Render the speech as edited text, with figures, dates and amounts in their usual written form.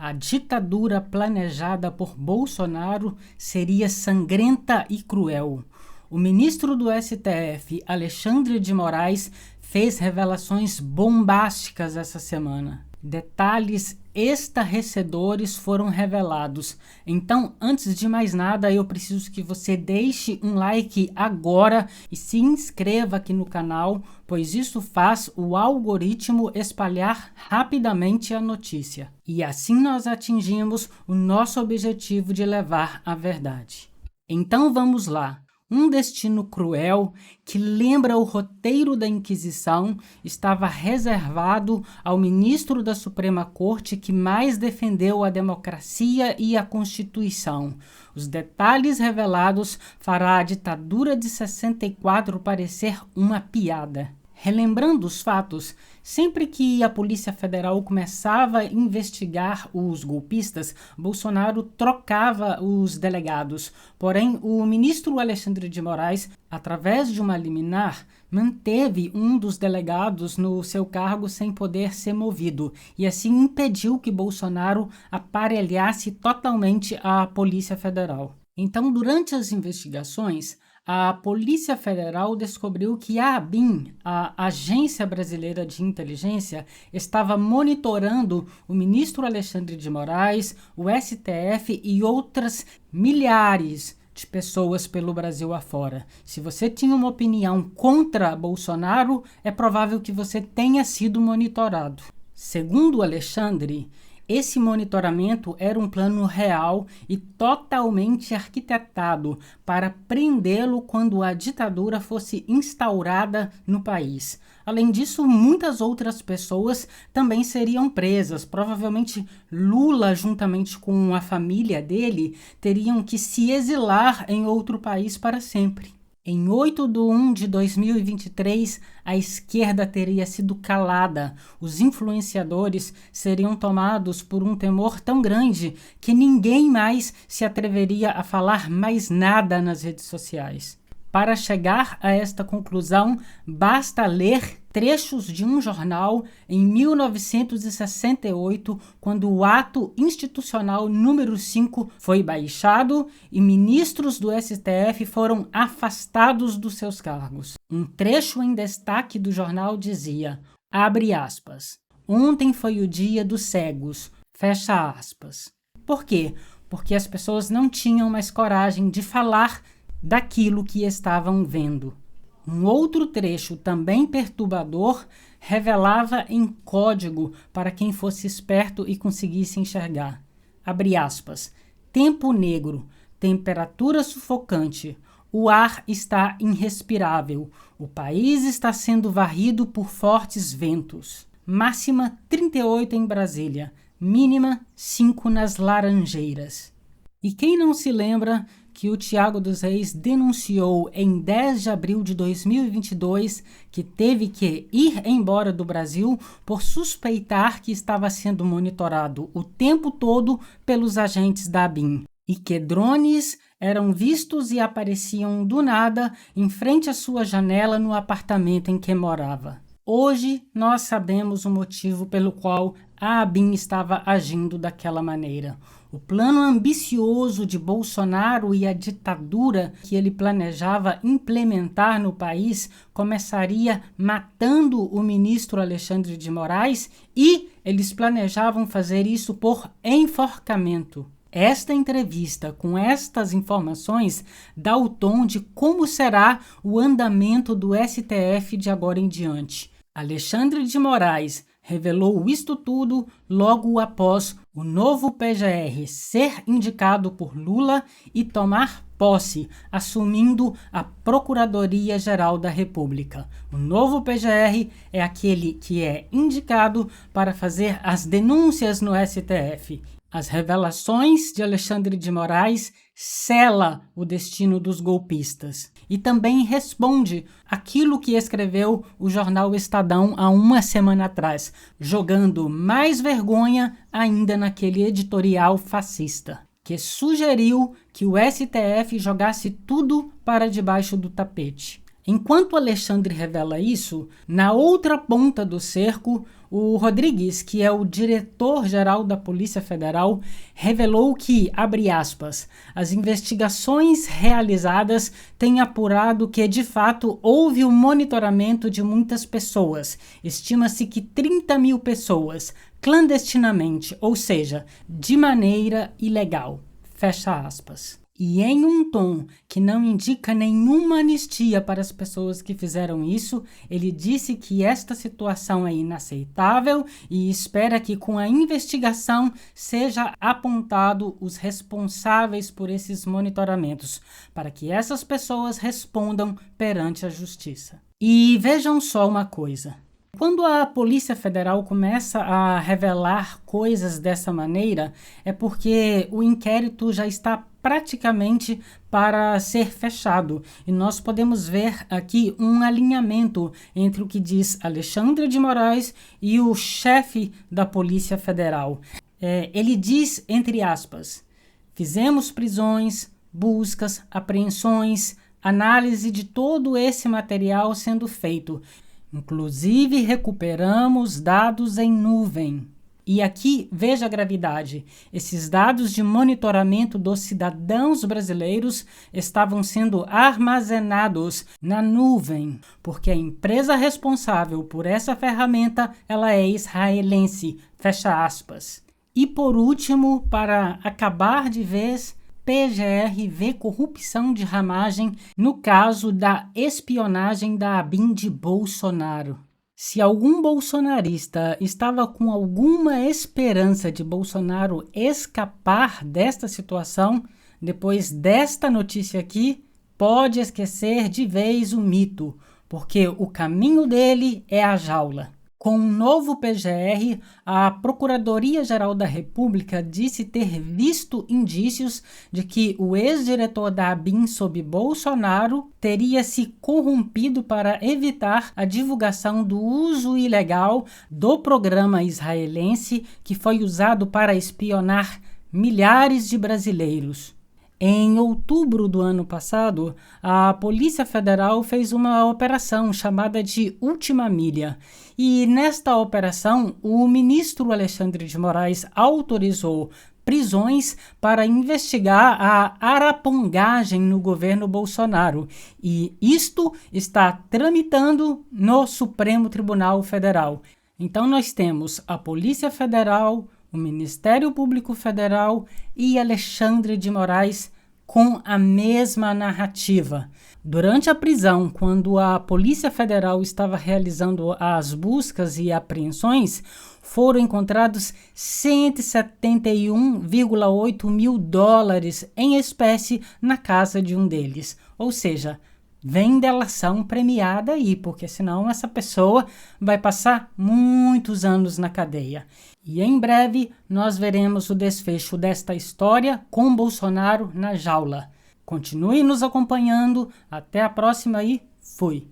A ditadura planejada por Bolsonaro seria sangrenta e cruel. O ministro do STF, Alexandre de Moraes, fez revelações bombásticas essa semana. Detalhes estarrecedores foram revelados. Então, antes de mais nada, eu preciso que você deixe um like agora e se inscreva aqui no canal, pois isso faz o algoritmo espalhar rapidamente a notícia. E assim nós atingimos o nosso objetivo de levar a verdade. Então vamos lá. Um destino cruel que lembra o roteiro da Inquisição estava reservado ao ministro da Suprema Corte que mais defendeu a democracia e a Constituição. Os detalhes revelados fará a ditadura de 64 parecer uma piada. Relembrando os fatos, sempre que a Polícia Federal começava a investigar os golpistas, Bolsonaro trocava os delegados. Porém, o ministro Alexandre de Moraes, através de uma liminar, manteve um dos delegados no seu cargo sem poder ser movido e assim impediu que Bolsonaro aparelhasse totalmente a Polícia Federal. Então, durante as investigações, a Polícia Federal descobriu que a ABIN, a Agência Brasileira de Inteligência, estava monitorando o ministro Alexandre de Moraes, o STF e outras milhares de pessoas pelo Brasil afora. Se você tinha uma opinião contra Bolsonaro, é provável que você tenha sido monitorado. Segundo Alexandre, esse monitoramento era um plano real e totalmente arquitetado para prendê-lo quando a ditadura fosse instaurada no país. Além disso, muitas outras pessoas também seriam presas. Provavelmente Lula, juntamente com a família dele, teriam que se exilar em outro país para sempre. Em 8/1/2023, a esquerda teria sido calada. Os influenciadores seriam tomados por um temor tão grande que ninguém mais se atreveria a falar mais nada nas redes sociais. Para chegar a esta conclusão, basta ler trechos de um jornal em 1968, quando o Ato Institucional número 5 foi baixado e ministros do STF foram afastados dos seus cargos. Um trecho em destaque do jornal dizia, abre aspas, ontem foi o dia dos cegos, fecha aspas. Por quê? Porque as pessoas não tinham mais coragem de falar daquilo que estavam vendo. Um outro trecho, também perturbador, revelava em código para quem fosse esperto e conseguisse enxergar. Abre aspas. Tempo negro, temperatura sufocante, o ar está irrespirável, o país está sendo varrido por fortes ventos. Máxima 38 em Brasília, mínima 5 nas Laranjeiras. E quem não se lembra que o Thiago dos Reis denunciou em 10 de abril de 2022 que teve que ir embora do Brasil por suspeitar que estava sendo monitorado o tempo todo pelos agentes da ABIN e que drones eram vistos e apareciam do nada em frente à sua janela no apartamento em que morava. Hoje nós sabemos o motivo pelo qual a ABIN estava agindo daquela maneira. O plano ambicioso de Bolsonaro e a ditadura que ele planejava implementar no país começaria matando o ministro Alexandre de Moraes e eles planejavam fazer isso por enforcamento. Esta entrevista com estas informações dá o tom de como será o andamento do STF de agora em diante. Alexandre de Moraes revelou isto tudo logo após o novo PGR ser indicado por Lula e tomar posse, assumindo a Procuradoria-Geral da República. O novo PGR é aquele que é indicado para fazer as denúncias no STF. As revelações de Alexandre de Moraes sela o destino dos golpistas e também responde aquilo que escreveu o jornal Estadão há uma semana atrás, jogando mais vergonha ainda naquele editorial fascista, que sugeriu que o STF jogasse tudo para debaixo do tapete. Enquanto Alexandre revela isso, na outra ponta do cerco, o Rodrigues, que é o diretor-geral da Polícia Federal, revelou que, abre aspas, as investigações realizadas têm apurado que, de fato, houve o monitoramento de muitas pessoas. Estima-se que 30 mil pessoas, clandestinamente, ou seja, de maneira ilegal. Fecha aspas. E em um tom que não indica nenhuma anistia para as pessoas que fizeram isso, ele disse que esta situação é inaceitável e espera que com a investigação seja apontado os responsáveis por esses monitoramentos, para que essas pessoas respondam perante a justiça. E vejam só uma coisa. Quando a Polícia Federal começa a revelar coisas dessa maneira, é porque o inquérito já está praticamente para ser fechado. E nós podemos ver aqui um alinhamento entre o que diz Alexandre de Moraes e o chefe da Polícia Federal. Ele diz, entre aspas, fizemos prisões, buscas, apreensões, análise de todo esse material sendo feito. Inclusive, recuperamos dados em nuvem. E aqui, veja a gravidade. Esses dados de monitoramento dos cidadãos brasileiros estavam sendo armazenados na nuvem, porque a empresa responsável por essa ferramenta, ela é israelense. Fecha aspas. E por último, para acabar de vez, PGR vê corrupção de ramagem no caso da espionagem da ABIN de Bolsonaro. Se algum bolsonarista estava com alguma esperança de Bolsonaro escapar desta situação, depois desta notícia aqui, pode esquecer de vez o mito, porque o caminho dele é a jaula. Com um novo PGR, a Procuradoria-Geral da República disse ter visto indícios de que o ex-diretor da ABIN sob Bolsonaro teria se corrompido para evitar a divulgação do uso ilegal do programa israelense que foi usado para espionar milhares de brasileiros. Em outubro do ano passado, a Polícia Federal fez uma operação chamada de Última Milha. E nesta operação, o ministro Alexandre de Moraes autorizou prisões para investigar a arapongagem no governo Bolsonaro. E isto está tramitando no Supremo Tribunal Federal. Então nós temos a Polícia Federal, o Ministério Público Federal e Alexandre de Moraes com a mesma narrativa. Durante a prisão, quando a Polícia Federal estava realizando as buscas e apreensões, foram encontrados 171,8 mil dólares em espécie na casa de um deles. Ou seja, vem delação premiada aí, porque senão essa pessoa vai passar muitos anos na cadeia. E em breve nós veremos o desfecho desta história com Bolsonaro na jaula. Continue nos acompanhando. Até a próxima e fui!